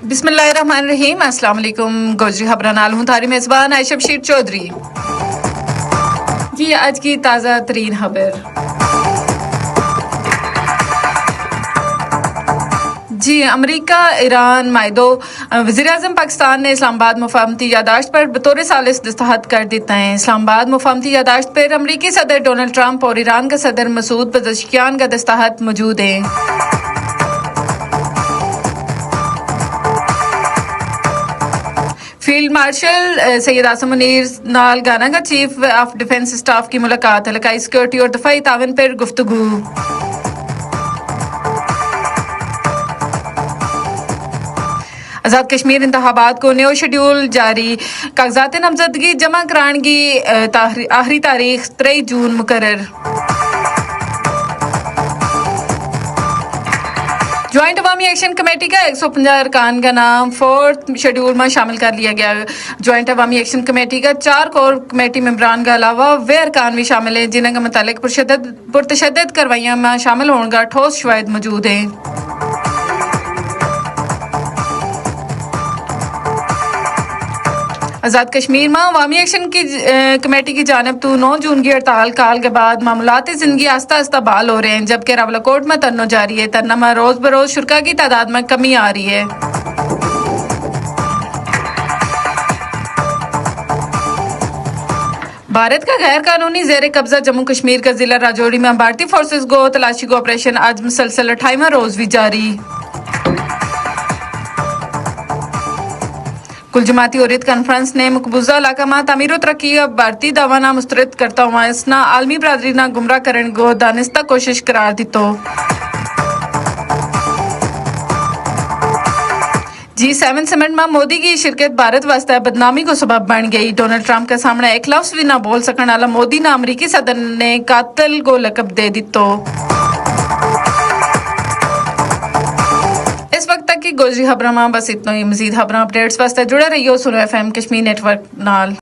बिस्मिल्लाहिर्रहमानिर्रहीम। अस्सलाम वालेकुम। गोजरी खबरां नाल हूं थारी मेजबान आयशा बशीर चौधरी। जी आज की ताज़ा तरीन खबर। जी अमरीका ईरान मायदो वज़ीर-ए-आज़म पाकिस्तान ने इस्लामाबाद मुफाहमती यादाश्त पर बतौर सालिस दस्तखत कर देते हैं। इस्लामाबाद मुफाहमती यादाश्त पर अमरीकी सदर डोनाल्ड ट्रंप और ईरान का सदर मसूद पज़ेश्कियान का दस्तखत मौजूद है। फील्ड मार्शल सैयद आसम मुनीर नाल गाना का चीफ ऑफ डिफेंस स्टाफ की मुलाकात, इलाकाई सिक्योरिटी और दफाई तावन पर गुफ्तगू। आज़ाद कश्मीर इंतखाबात को न्यू शेड्यूल जारी, कागजात नामजदगी जमा कराने की आखिरी तारीख 3 जून मुकर्रर। ज्वाइंट अवामी एक्शन कमेटी का 150 अरकान का नाम 4th शेड्यूल में शामिल कर लिया गया। ज्वाइंट अवामी एक्शन कमेटी का 4 कोर कमेटी मेंबरान के अलावा वे अरकान भी शामिल हैं जिन्हें मुतालिक पुरतशद्दद कार्रवाइयां में शामिल होने का ठोस शवाहिद मौजूद हैं। आज़ाद कश्मीर में अवामी एक्शन की कमेटी की जानब तो 9 जून की हड़ताल काल के बाद मामूलात जिंदगी आस्ता आस्ता बहाल हो रहे हैं, जबकि रावलाकोट में धरना जारी है। धरना में रोज बरोज शुरा की तादाद में कमी आ रही है। भारत का गैर कानूनी जेर कब्जा जम्मू कश्मीर का जिला राजौरी में भारतीय फोर्सेस को तलाशी को ऑपरेशन आज मुसलसल 28वां रोज भी जारी। कुल जमाती हुर्रियत कॉन्फ्रेंस ने मकबूजा इलाका में तामीर और तरक्की अब भारतीय दावाना मुस्तरद करता हुआ इसना आलमी बरादरी ना गुमराह करने को दानिस्ता कोशिश करार दितो। G7 समिट में मोदी की शिरकत भारत वास्ते बदनामी को सबब बन गई। डोनाल्ड ट्रंप के सामने एक लफ्ज भी ना बोल सकने वाला मोदी ना अमरीकी सदर ने कातिल को लकब दे दितो। इस वक्त तक की गोजरी खबरां बस इतना ही। मजीद खबरां अपडेट्स वास्ते जुड़े रहियो सुनो FM कश्मीर नेटवर्क नाल।